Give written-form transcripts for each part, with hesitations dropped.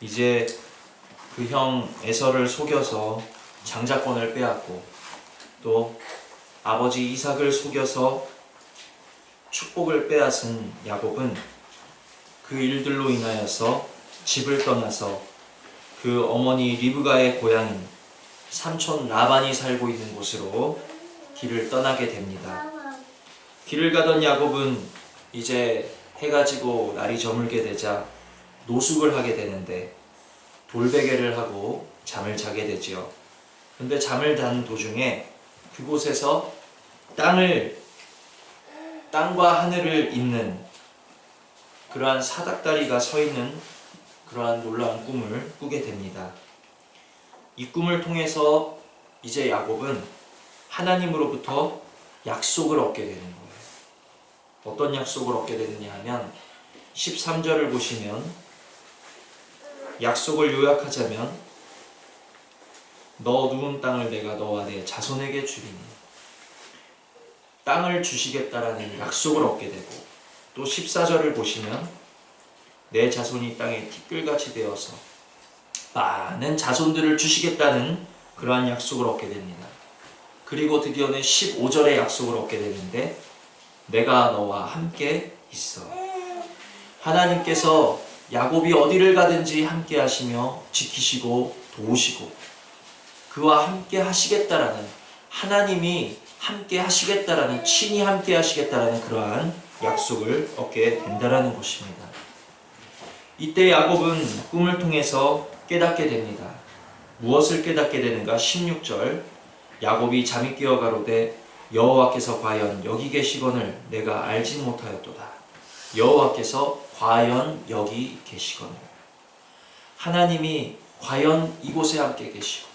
이제 그 형 에서를 속여서 장자권을 빼앗고 또 아버지 이삭을 속여서 축복을 빼앗은 야곱은 그 일들로 인하여서 집을 떠나서 그 어머니 리브가의 고향인 삼촌 라반이 살고 있는 곳으로 길을 떠나게 됩니다. 길을 가던 야곱은 이제 해가 지고 날이 저물게 되자 노숙을 하게 되는데 돌베개를 하고 잠을 자게 되지요. 근데 잠을 잔 도중에 그곳에서 땅과 하늘을 잇는 그러한 사닥다리가 서 있는 그러한 놀라운 꿈을 꾸게 됩니다. 이 꿈을 통해서 이제 야곱은 하나님으로부터 약속을 얻게 되는 거예요. 어떤 약속을 얻게 되느냐 하면 13절을 보시면 약속을 요약하자면 너 누운 땅을 내가 너와 내 자손에게 주리니 땅을 주시겠다라는 약속을 얻게 되고 또 14절을 보시면 내 자손이 땅에 티끌같이 되어서 많은 자손들을 주시겠다는 그러한 약속을 얻게 됩니다. 그리고 드디어는 15절의 약속을 얻게 되는데 내가 너와 함께 있어. 하나님께서 야곱이 어디를 가든지 함께 하시며 지키시고 도우시고 그와 함께 하시겠다라는 하나님이 함께 하시겠다라는 친히 함께 하시겠다라는 그러한 약속을 얻게 된다라는 것입니다. 이때 야곱은 꿈을 통해서 깨닫게 됩니다. 무엇을 깨닫게 되는가? 16절 야곱이 잠이 깨어 가로되 여호와께서 과연 여기 계시거늘 내가 알지 못하였도다. 여호와께서 과연 여기 계시거늘 하나님이 과연 이곳에 함께 계시고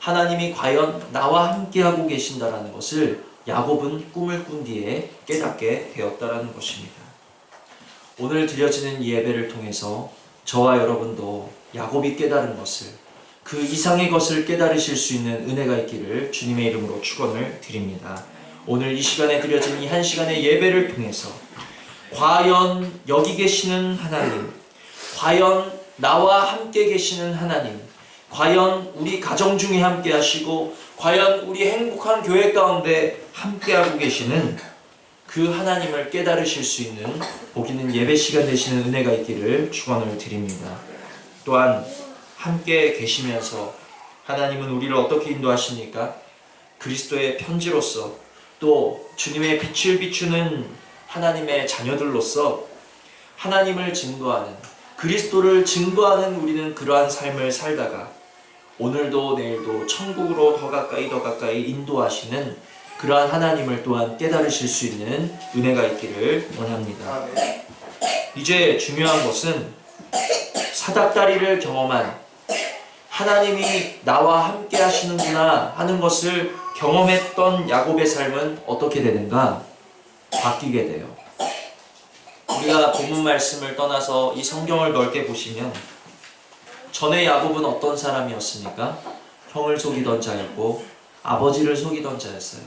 하나님이 과연 나와 함께하고 계신다라는 것을 야곱은 꿈을 꾼 뒤에 깨닫게 되었다라는 것입니다. 오늘 드려지는 이 예배를 통해서 저와 여러분도 야곱이 깨달은 것을 그 이상의 것을 깨달으실 수 있는 은혜가 있기를 주님의 이름으로 축원을 드립니다. 오늘 이 시간에 드려진 이 한 시간의 예배를 통해서 과연 여기 계시는 하나님, 과연 나와 함께 계시는 하나님, 과연 우리 가정 중에 함께 하시고 과연 우리 행복한 교회 가운데 함께하고 계시는 그 하나님을 깨달으실 수 있는 복 있는 예배 시간 되시는 은혜가 있기를 축원을 드립니다. 또한 함께 계시면서 하나님은 우리를 어떻게 인도하십니까? 그리스도의 편지로서 또 주님의 빛을 비추는 하나님의 자녀들로서 하나님을 증거하는 그리스도를 증거하는 우리는 그러한 삶을 살다가 오늘도 내일도 천국으로 더 가까이 인도하시는 그러한 하나님을 또한 깨달으실 수 있는 은혜가 있기를 원합니다. 이제 중요한 것은 사닥다리를 경험한 하나님이 나와 함께 하시는구나 하는 것을 경험했던 야곱의 삶은 어떻게 되는가? 바뀌게 돼요. 우리가 본문 말씀을 떠나서 이 성경을 넓게 보시면 전에 야곱은 어떤 사람이었습니까? 형을 속이던 자였고 아버지를 속이던 자였어요.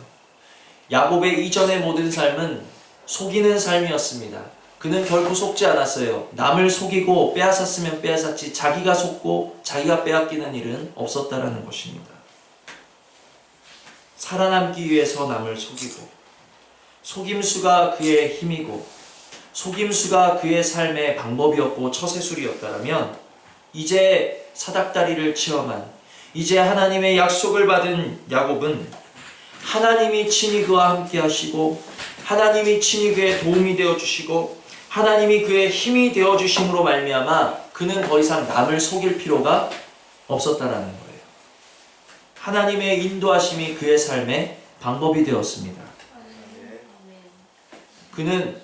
야곱의 이전의 모든 삶은 속이는 삶이었습니다. 그는 결코 속지 않았어요. 남을 속이고 빼앗았으면 빼앗았지 자기가 속고 자기가 빼앗기는 일은 없었다라는 것입니다. 살아남기 위해서 남을 속이고 속임수가 그의 힘이고 속임수가 그의 삶의 방법이었고 처세술이었다면 이제 사닥다리를 체험한 이제 하나님의 약속을 받은 야곱은 하나님이 친히 그와 함께 하시고 하나님이 친히 그의 도움이 되어주시고 하나님이 그의 힘이 되어주심으로 말미암아 그는 더 이상 남을 속일 필요가 없었다라는 거예요. 하나님의 인도하심이 그의 삶의 방법이 되었습니다. 그는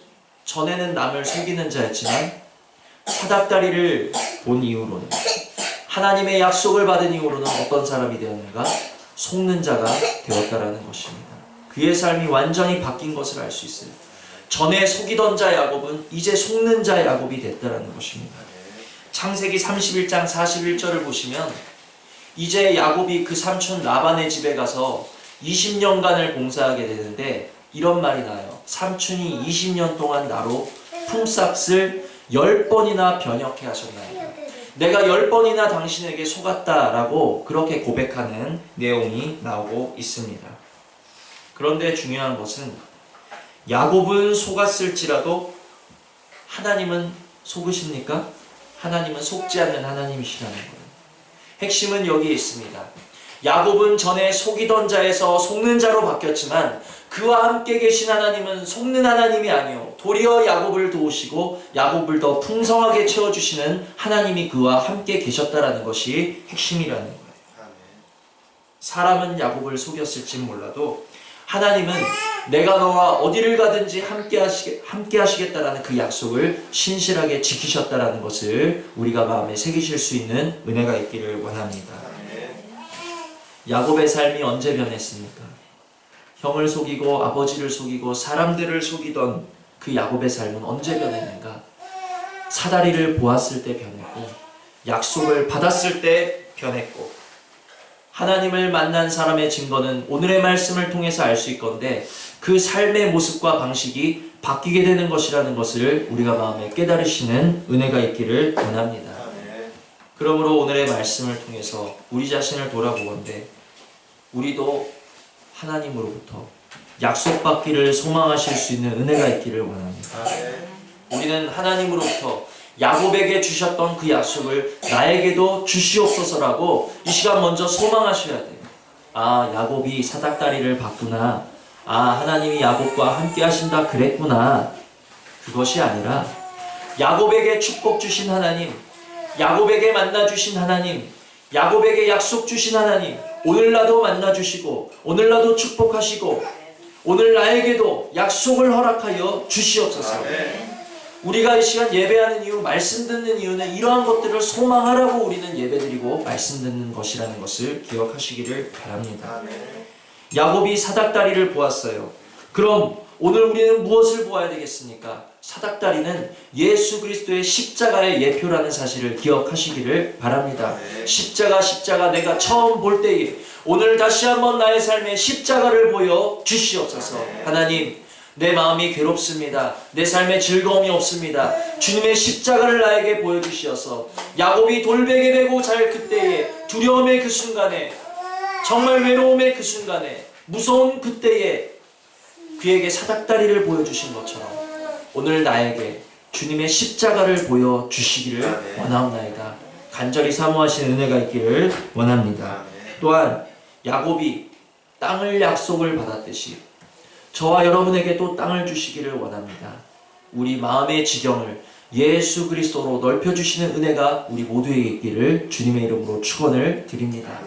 전에는 남을 속이는 자였지만 사닥다리를 본 이후로는 하나님의 약속을 받은 이후로는 어떤 사람이 되었는가? 속는 자가 되었다라는 것입니다. 그의 삶이 완전히 바뀐 것을 알 수 있어요. 전에 속이던 자 야곱은 이제 속는 자 야곱이 됐다라는 것입니다. 창세기 31장 41절을 보시면 이제 야곱이 그 삼촌 라반의 집에 가서 20년간을 봉사하게 되는데 이런 말이 나요. 삼촌이 20년 동안 나로 품삯을 10번이나 변역해 하셨나이다. 내가 10번이나 당신에게 속았다라고 그렇게 고백하는 내용이 나오고 있습니다. 그런데 중요한 것은 야곱은 속았을지라도 하나님은 속으십니까? 하나님은 속지 않는 하나님이시라는 거예요. 핵심은 여기에 있습니다. 야곱은 전에 속이던 자에서 속는 자로 바뀌었지만 그와 함께 계신 하나님은 속는 하나님이 아니요 도리어 야곱을 도우시고 야곱을 더 풍성하게 채워주시는 하나님이 그와 함께 계셨다라는 것이 핵심이라는 거예요. 사람은 야곱을 속였을지 몰라도 하나님은 내가 너와 어디를 가든지 함께 하시겠다라는 그 약속을 신실하게 지키셨다라는 것을 우리가 마음에 새기실 수 있는 은혜가 있기를 원합니다. 야곱의 삶이 언제 변했습니까? 형을 속이고 아버지를 속이고 사람들을 속이던 그 야곱의 삶은 언제 변했는가? 사다리를 보았을 때 변했고 약속을 받았을 때 변했고 하나님을 만난 사람의 증거는 오늘의 말씀을 통해서 알 수 있건데 그 삶의 모습과 방식이 바뀌게 되는 것이라는 것을 우리가 마음에 깨달으시는 은혜가 있기를 원합니다. 그러므로 오늘의 말씀을 통해서 우리 자신을 돌아보건대 우리도 하나님으로부터 약속받기를 소망하실 수 있는 은혜가 있기를 원합니다. 우리는 하나님으로부터 야곱에게 주셨던 그 약속을 나에게도 주시옵소서라고 이 시간 먼저 소망하셔야 돼요. 아, 야곱이 사닥다리를 봤구나. 아, 하나님이 야곱과 함께 하신다 그랬구나. 그것이 아니라 야곱에게 축복 주신 하나님, 야곱에게 만나 주신 하나님, 야곱에게 약속 주신 하나님, 오늘 나도 만나 주시고 오늘 나도 축복하시고 오늘 나에게도 약속을 허락하여 주시옵소서. 우리가 이 시간 예배하는 이유, 말씀 듣는 이유는 이러한 것들을 소망하라고 우리는 예배드리고 말씀 듣는 것이라는 것을 기억하시기를 바랍니다. 야곱이 사닥다리를 보았어요. 그럼 오늘 우리는 무엇을 보아야 되겠습니까? 사닥다리는 예수 그리스도의 십자가의 예표라는 사실을 기억하시기를 바랍니다. 십자가 내가 처음 볼 때에 오늘 다시 한번 나의 삶에 십자가를 보여 주시옵소서. 하나님, 내 마음이 괴롭습니다. 내 삶에 즐거움이 없습니다. 주님의 십자가를 나에게 보여주시어서 야곱이 돌베개 메고 잘 그때에 두려움의 그 순간에 정말 외로움의 그 순간에 무서운 그때에 그에게 사닥다리를 보여주신 것처럼 오늘 나에게 주님의 십자가를 보여주시기를 원하옵나이다. 간절히 사모하시는 은혜가 있기를 원합니다. 또한 야곱이 땅을 약속을 받았듯이 저와 여러분에게 또 땅을 주시기를 원합니다. 우리 마음의 지경을 예수 그리스도로 넓혀주시는 은혜가 우리 모두에게 있기를 주님의 이름으로 축원을 드립니다.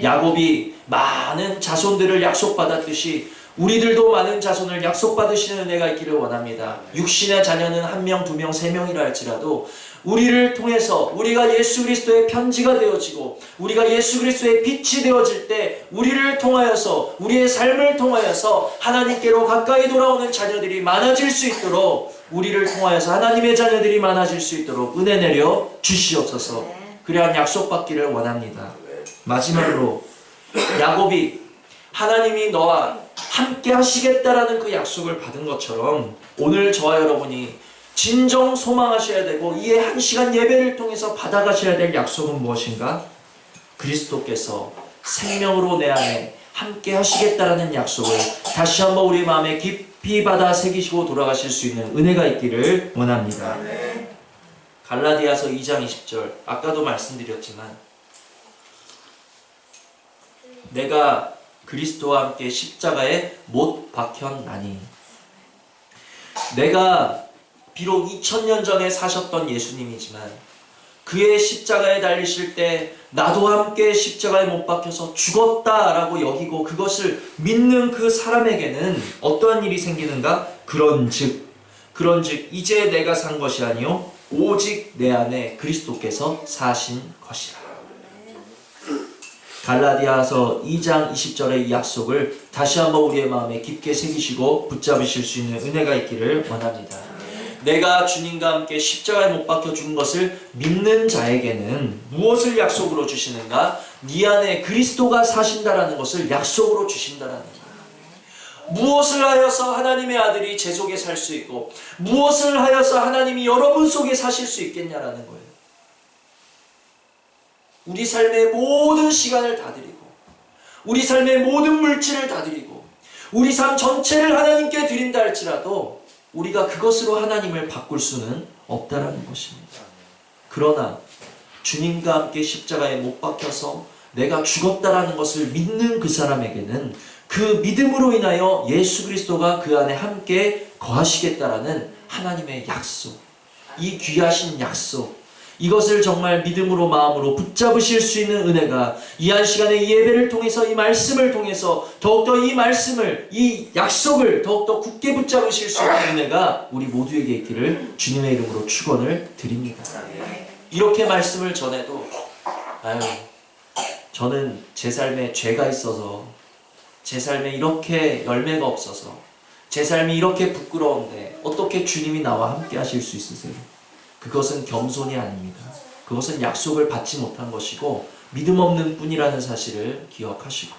야곱이 많은 자손들을 약속받았듯이 우리들도 많은 자손을 약속받으시는 은혜가 있기를 원합니다. 육신의 자녀는 1명, 2명, 3명이라 할지라도 우리를 통해서 우리가 예수 그리스도의 편지가 되어지고 우리가 예수 그리스도의 빛이 되어질 때 우리를 통하여서 우리의 삶을 통하여서 하나님께로 가까이 돌아오는 자녀들이 많아질 수 있도록 우리를 통하여서 하나님의 자녀들이 많아질 수 있도록 은혜 내려 주시옵소서. 그러한 약속받기를 원합니다. 마지막으로 야곱이 하나님이 너와 함께 하시겠다라는 그 약속을 받은 것처럼 오늘 저와 여러분이 진정 소망하셔야 되고 이에 한 시간 예배를 통해서 받아가셔야 될 약속은 무엇인가? 그리스도께서 생명으로 내 안에 함께 하시겠다라는 약속을 다시 한번 우리 마음에 깊이 받아 새기시고 돌아가실 수 있는 은혜가 있기를 원합니다. 갈라디아서 2장 20절 아까도 말씀드렸지만 내가 그리스도와 함께 십자가에 못 박혔나니 내가 비록 2000년 전에 사셨던 예수님이지만 그의 십자가에 달리실 때 나도 함께 십자가에 못 박혀서 죽었다라고 여기고 그것을 믿는 그 사람에게는 어떠한 일이 생기는가? 그런즉 이제 내가 산 것이 아니요 오직 내 안에 그리스도께서 사신 것이라. 갈라디아서 2장 20절의 이 약속을 다시 한번 우리의 마음에 깊게 새기시고 붙잡으실 수 있는 은혜가 있기를 원합니다. 내가 주님과 함께 십자가에 못 박혀 죽은 것을 믿는 자에게는 무엇을 약속으로 주시는가? 네 안에 그리스도가 사신다라는 것을 약속으로 주신다라는 거예요. 무엇을 하여서 하나님의 아들이 제 속에 살 수 있고 무엇을 하여서 하나님이 여러분 속에 사실 수 있겠냐라는 거예요. 우리 삶의 모든 시간을 다 드리고 우리 삶의 모든 물질을 다 드리고 우리 삶 전체를 하나님께 드린다 할지라도 우리가 그것으로 하나님을 바꿀 수는 없다라는 것입니다. 그러나 주님과 함께 십자가에 못 박혀서 내가 죽었다라는 것을 믿는 그 사람에게는 그 믿음으로 인하여 예수 그리스도가 그 안에 함께 거하시겠다라는 하나님의 약속, 이 귀하신 약속, 이것을 정말 믿음으로 마음으로 붙잡으실 수 있는 은혜가 이 한 시간의 이 예배를 통해서 이 말씀을 통해서 더욱더 이 말씀을 이 약속을 더욱더 굳게 붙잡으실 수 있는 은혜가 우리 모두에게 있기를 주님의 이름으로 축원을 드립니다. 이렇게 말씀을 전해도 저는 제 삶에 죄가 있어서 제 삶에 이렇게 열매가 없어서 제 삶이 이렇게 부끄러운데 어떻게 주님이 나와 함께 하실 수 있으세요? 그것은 겸손이 아닙니다. 그것은 약속을 받지 못한 것이고 믿음 없는 뿐이라는 사실을 기억하시고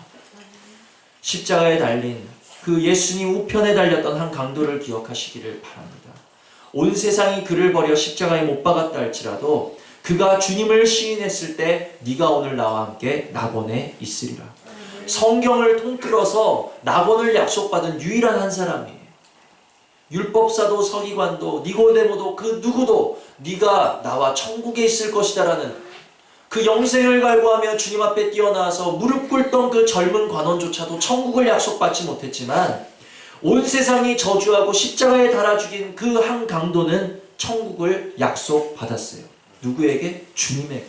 십자가에 달린 그 예수님 우편에 달렸던 한 강도를 기억하시기를 바랍니다. 온 세상이 그를 버려 십자가에 못 박았다 할지라도 그가 주님을 시인했을 때 네가 오늘 나와 함께 낙원에 있으리라. 성경을 통틀어서 낙원을 약속받은 유일한 한 사람이에요. 율법사도 서기관도 니고데모도 그 누구도 네가 나와 천국에 있을 것이다 라는 그 영생을 갈구하며 주님 앞에 뛰어나와서 무릎 꿇던 그 젊은 관원조차도 천국을 약속받지 못했지만 온 세상이 저주하고 십자가에 달아 죽인 그 한 강도는 천국을 약속받았어요. 누구에게? 주님에게.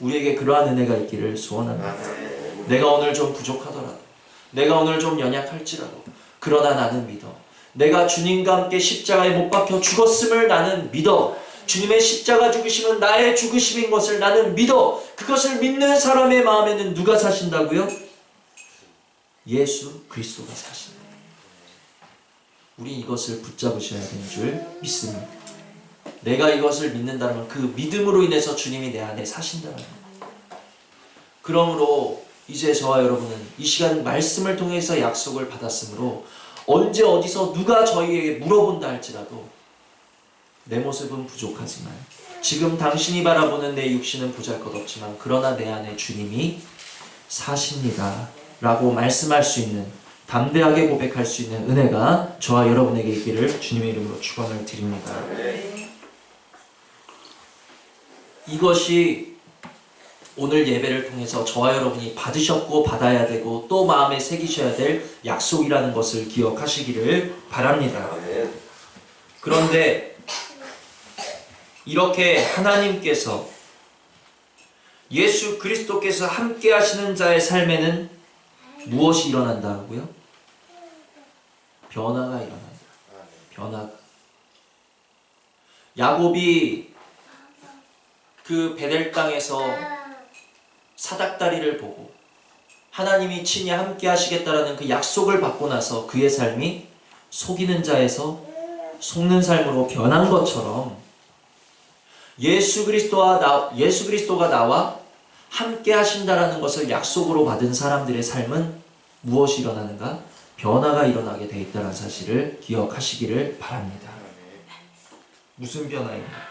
우리에게 그러한 은혜가 있기를 소원합니다. 내가 오늘 좀 부족하더라도 내가 오늘 좀 연약할지라도 그러나 나는 믿어. 내가 주님과 함께 십자가에 못 박혀 죽었음을 나는 믿어. 주님의 십자가 죽으심은 나의 죽으심인 것을 나는 믿어. 그것을 믿는 사람의 마음에는 누가 사신다고요? 예수 그리스도가 사신다. 우리 이것을 붙잡으셔야 되는 줄 믿습니다. 내가 이것을 믿는다면 그 믿음으로 인해서 주님이 내 안에 사신다는 것. 그러므로 이제 저와 여러분은 이 시간 말씀을 통해서 약속을 받았으므로 언제 어디서 누가 저희에게 물어본다 할지라도 내 모습은 부족하지만 지금 당신이 바라보는 내 육신은 보잘것없지만 그러나 내 안에 주님이 사십니다 라고 말씀할 수 있는, 담대하게 고백할 수 있는 은혜가 저와 여러분에게 있기를 주님의 이름으로 축원을 드립니다. 이것이 오늘 예배를 통해서 저와 여러분이 받으셨고 받아야 되고 또 마음에 새기셔야 될 약속이라는 것을 기억하시기를 바랍니다. 그런데 이렇게 하나님께서 예수 그리스도께서 함께 하시는 자의 삶에는 무엇이 일어난다고요? 변화가 일어난다. 변화가. 야곱이 그 베델 땅에서 사닥다리를 보고 하나님이 친히 함께 하시겠다라는 그 약속을 받고 나서 그의 삶이 속이는 자에서 속는 삶으로 변한 것처럼 예수 그리스도가 나와 함께 하신다라는 것을 약속으로 받은 사람들의 삶은 무엇이 일어나는가? 변화가 일어나게 돼 있다는 사실을 기억하시기를 바랍니다. 무슨 변화입니까?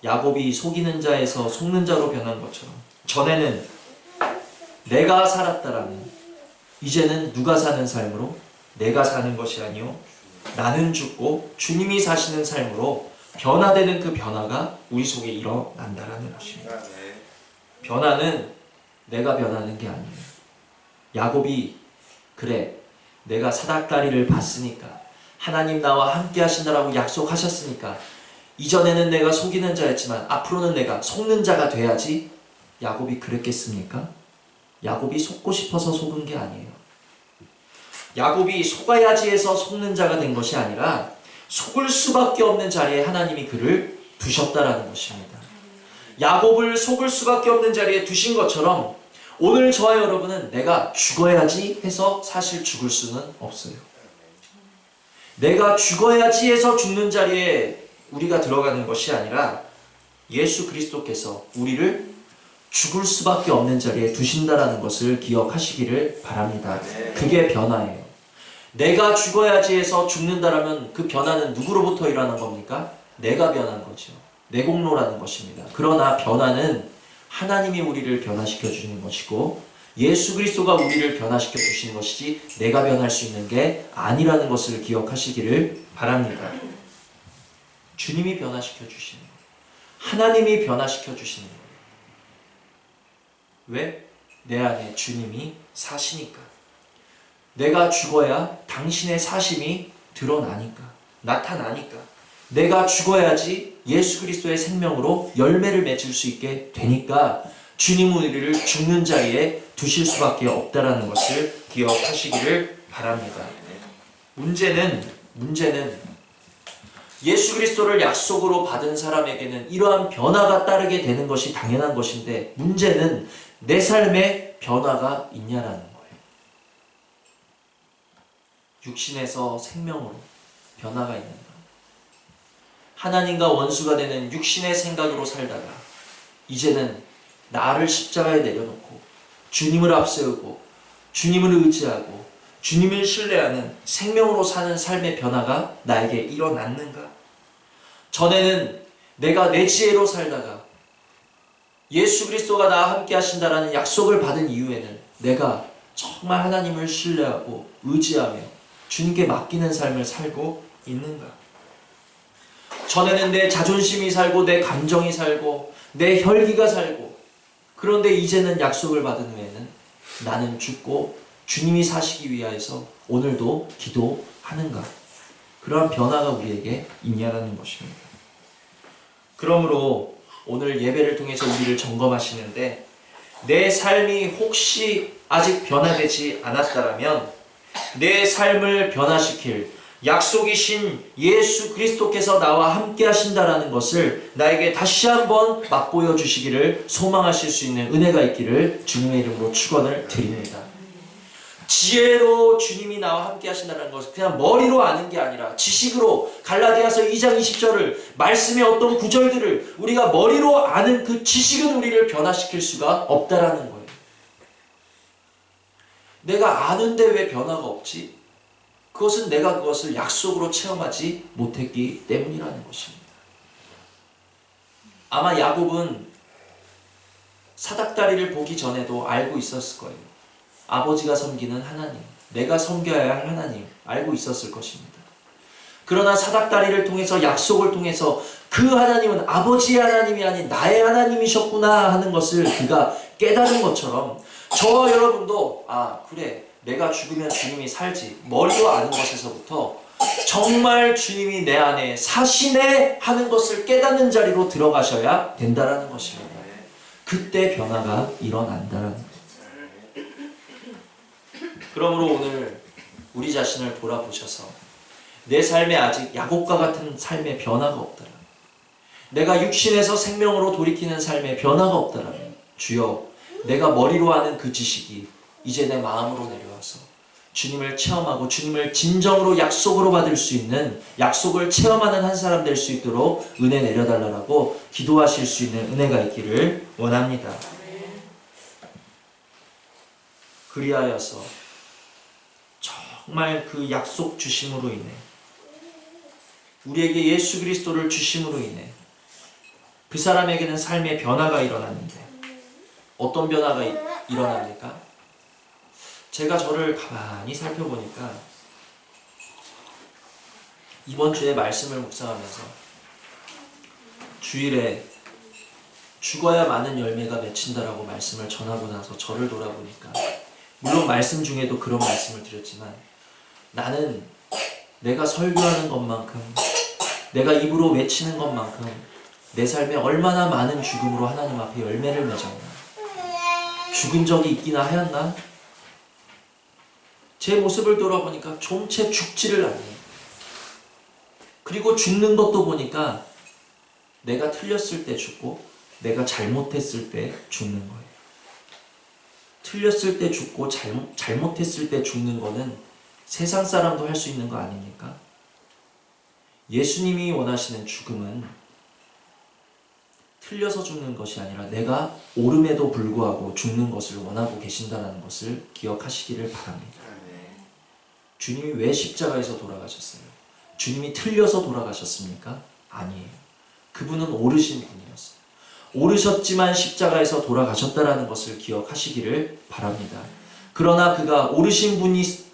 야곱이 속이는 자에서 속는 자로 변한 것처럼 전에는 내가 살았다라는, 이제는 누가 사는 삶으로? 내가 사는 것이 아니요 나는 죽고 주님이 사시는 삶으로 변화되는 그 변화가 우리 속에 일어난다라는 것입니다. 변화는 내가 변하는 게 아니에요. 야곱이 그래 내가 사닥다리를 봤으니까 하나님 나와 함께 하신다라고 약속하셨으니까 이전에는 내가 속이는 자였지만 앞으로는 내가 속는 자가 돼야지. 야곱이 그랬겠습니까? 야곱이 속고 싶어서 속은 게 아니에요. 야곱이 속아야지 해서 속는 자가 된 것이 아니라 속을 수밖에 없는 자리에 하나님이 그를 두셨다라는 것입니다. 야곱을 속을 수밖에 없는 자리에 두신 것처럼 오늘 저와 여러분은 내가 죽어야지 해서 사실 죽을 수는 없어요. 내가 죽어야지 해서 죽는 자리에 우리가 들어가는 것이 아니라 예수 그리스도께서 우리를 죽을 수밖에 없는 자리에 두신다라는 것을 기억하시기를 바랍니다. 그게 변화예요. 내가 죽어야지 해서 죽는다라면 그 변화는 누구로부터 일어난 겁니까? 내가 변한 거죠. 내 공로라는 것입니다. 그러나 변화는 하나님이 우리를 변화시켜 주시는 것이고 예수 그리스도가 우리를 변화시켜 주시는 것이지 내가 변할 수 있는 게 아니라는 것을 기억하시기를 바랍니다. 주님이 변화시켜 주시는 거예요. 하나님이 변화시켜 주시는 거예요. 왜? 내 안에 주님이 사시니까. 내가 죽어야 당신의 사심이 드러나니까, 나타나니까. 내가 죽어야지 예수 그리스도의 생명으로 열매를 맺을 수 있게 되니까 주님 우리를 죽는 자리에 두실 수밖에 없다라는 것을 기억하시기를 바랍니다. 문제는 예수 그리스도를 약속으로 받은 사람에게는 이러한 변화가 따르게 되는 것이 당연한 것인데 문제는 내 삶에 변화가 있냐라는 거예요. 육신에서 생명으로 변화가 있는가? 하나님과 원수가 되는 육신의 생각으로 살다가 이제는 나를 십자가에 내려놓고 주님을 앞세우고 주님을 의지하고 주님을 신뢰하는 생명으로 사는 삶의 변화가 나에게 일어났는가? 전에는 내가 내 지혜로 살다가 예수 그리스도가 나와 함께 하신다라는 약속을 받은 이후에는 내가 정말 하나님을 신뢰하고 의지하며 주님께 맡기는 삶을 살고 있는가? 전에는 내 자존심이 살고 내 감정이 살고 내 혈기가 살고 그런데 이제는 약속을 받은 후에는 나는 죽고 주님이 사시기 위하여서 오늘도 기도하는가? 그러한 변화가 우리에게 있냐라는 것입니다. 그러므로 오늘 예배를 통해서 우리를 점검하시는데 내 삶이 혹시 아직 변화되지 않았다라면 내 삶을 변화시킬 약속이신 예수 그리스도께서 나와 함께 하신다라는 것을 나에게 다시 한번 맛보여 주시기를 소망하실 수 있는 은혜가 있기를 주님의 이름으로 축원을 드립니다. 지혜로 주님이 나와 함께 하신다는 것을 그냥 머리로 아는 게 아니라 지식으로 갈라디아서 2장 20절을 말씀의 어떤 구절들을 우리가 머리로 아는 그 지식은 우리를 변화시킬 수가 없다라는 거예요. 내가 아는데 왜 변화가 없지? 그것은 내가 그것을 약속으로 체험하지 못했기 때문이라는 것입니다. 아마 야곱은 사닥다리를 보기 전에도 알고 있었을 거예요. 아버지가 섬기는 하나님, 내가 섬겨야 할 하나님 알고 있었을 것입니다. 그러나 사닥다리를 통해서 약속을 통해서 그 하나님은 아버지의 하나님이 아닌 나의 하나님이셨구나 하는 것을 그가 깨달은 것처럼 저와 여러분도 그래 내가 죽으면 주님이 살지 머리로 아는 것에서부터 정말 주님이 내 안에 사시네 하는 것을 깨닫는 자리로 들어가셔야 된다라는 것입니다. 그때 변화가 일어난다라는 거예요. 그러므로 오늘 우리 자신을 돌아보셔서 내 삶에 아직 야곱과 같은 삶의 변화가 없다라면 내가 육신에서 생명으로 돌이키는 삶의 변화가 없다라면 주여 내가 머리로 아는 그 지식이 이제 내 마음으로 내려와서 주님을 체험하고 주님을 진정으로 약속으로 받을 수 있는 약속을 체험하는 한 사람 될 수 있도록 은혜 내려달라고 기도하실 수 있는 은혜가 있기를 원합니다. 그리하여서 정말 그 약속 주심으로 인해 우리에게 예수 그리스도를 주심으로 인해 그 사람에게는 삶의 변화가 일어났는데 어떤 변화가 일어납니까? 제가 저를 가만히 살펴보니까 이번 주에 말씀을 묵상하면서 주일에 죽어야 많은 열매가 맺힌다라고 말씀을 전하고 나서 저를 돌아보니까 물론 말씀 중에도 그런 말씀을 드렸지만 나는 내가 설교하는 것만큼 내가 입으로 외치는 것만큼 내 삶에 얼마나 많은 죽음으로 하나님 앞에 열매를 맺었나 죽은 적이 있기나 하였나? 제 모습을 돌아보니까 좀채 죽지를 않네요. 그리고 죽는 것도 보니까 내가 틀렸을 때 죽고 내가 잘못했을 때 죽는 거예요. 틀렸을 때 죽고 잘못했을 때 죽는 거는 세상 사람도 할 수 있는 거 아닙니까? 예수님이 원하시는 죽음은 틀려서 죽는 것이 아니라 내가 옳음에도 불구하고 죽는 것을 원하고 계신다는 것을 기억하시기를 바랍니다. 주님이 왜 십자가에서 돌아가셨어요? 주님이 틀려서 돌아가셨습니까? 아니에요. 그분은 오르신 분이었어요. 오르셨지만 십자가에서 돌아가셨다라는 것을 기억하시기를 바랍니다. 그러나 그가 오르신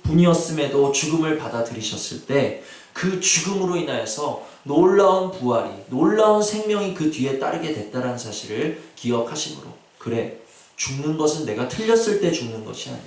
분이었음에도 죽음을 받아들이셨을 때 그 죽음으로 인하여서 놀라운 부활이, 놀라운 생명이 그 뒤에 따르게 됐다는 사실을 기억하심으로, 그래, 죽는 것은 내가 틀렸을 때 죽는 것이 아니라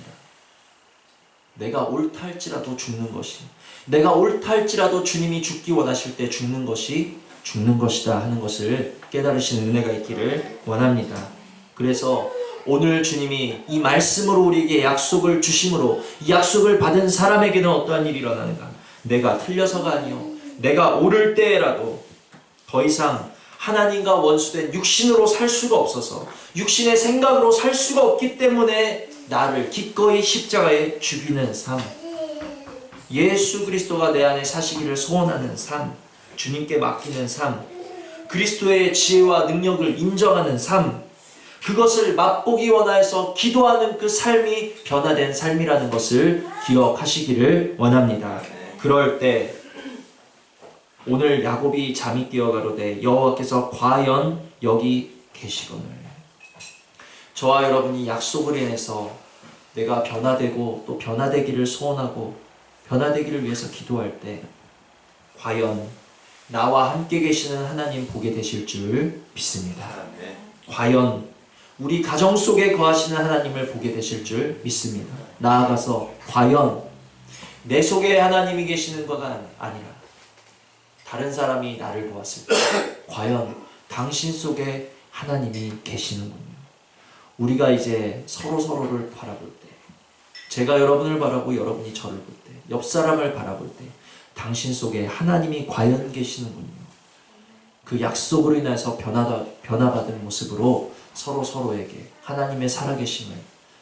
내가 옳다 할지라도 죽는 것이, 내가 옳다 할지라도 주님이 죽기 원하실 때 죽는 것이 죽는 것이다 하는 것을 깨달으시는 은혜가 있기를 원합니다. 그래서 오늘 주님이 이 말씀으로 우리에게 약속을 주심으로 이 약속을 받은 사람에게는 어떠한 일이 일어나는가? 내가 틀려서가 아니요, 내가 오를 때라도 더 이상 하나님과 원수된 육신으로 살 수가 없어서, 육신의 생각으로 살 수가 없기 때문에 나를 기꺼이 십자가에 죽이는 삶, 예수 그리스도가 내 안에 사시기를 소원하는 삶, 주님께 맡기는 삶, 그리스도의 지혜와 능력을 인정하는 삶, 그것을 맛보기 원하여서 기도하는 그 삶이 변화된 삶이라는 것을 기억하시기를 원합니다. 그럴 때 오늘 야곱이 잠이 깨어 가로되 여호와께서 과연 여기 계시거늘. 저와 여러분이 약속을 인해서 내가 변화되고 또 변화되기를 소원하고 변화되기를 위해서 기도할 때 과연 나와 함께 계시는 하나님 보게 되실 줄 믿습니다. 과연 우리 가정 속에 거하시는 하나님을 보게 되실 줄 믿습니다. 나아가서 과연 내 속에 하나님이 계시는 것가 아니라 다른 사람이 나를 보았을 때 과연 당신 속에 하나님이 계시는군요. 우리가 이제 서로를 바라볼 때, 제가 여러분을 바라보고 여러분이 저를 볼 때, 옆 사람을 바라볼 때 당신 속에 하나님이 과연 계시는군요. 그 약속으로 인해서 변화받은 모습으로 서로에게 하나님의 살아계심을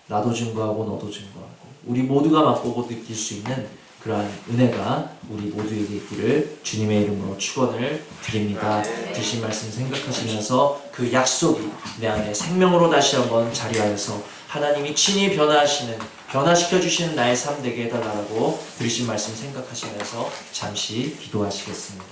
나도 증거하고 너도 증거하고 우리 모두가 맛보고 느낄 수 있는 그러한 은혜가 우리 모두에게 있기를 주님의 이름으로 축원을 드립니다. 드신 말씀 생각하시면서 그 약속이 내 안에 생명으로 다시 한번 자리하여서 하나님이 친히 변화시켜 주시는 나의 삶 되게 해달라고 드리신 말씀 생각하시면서 잠시 기도하시겠습니다.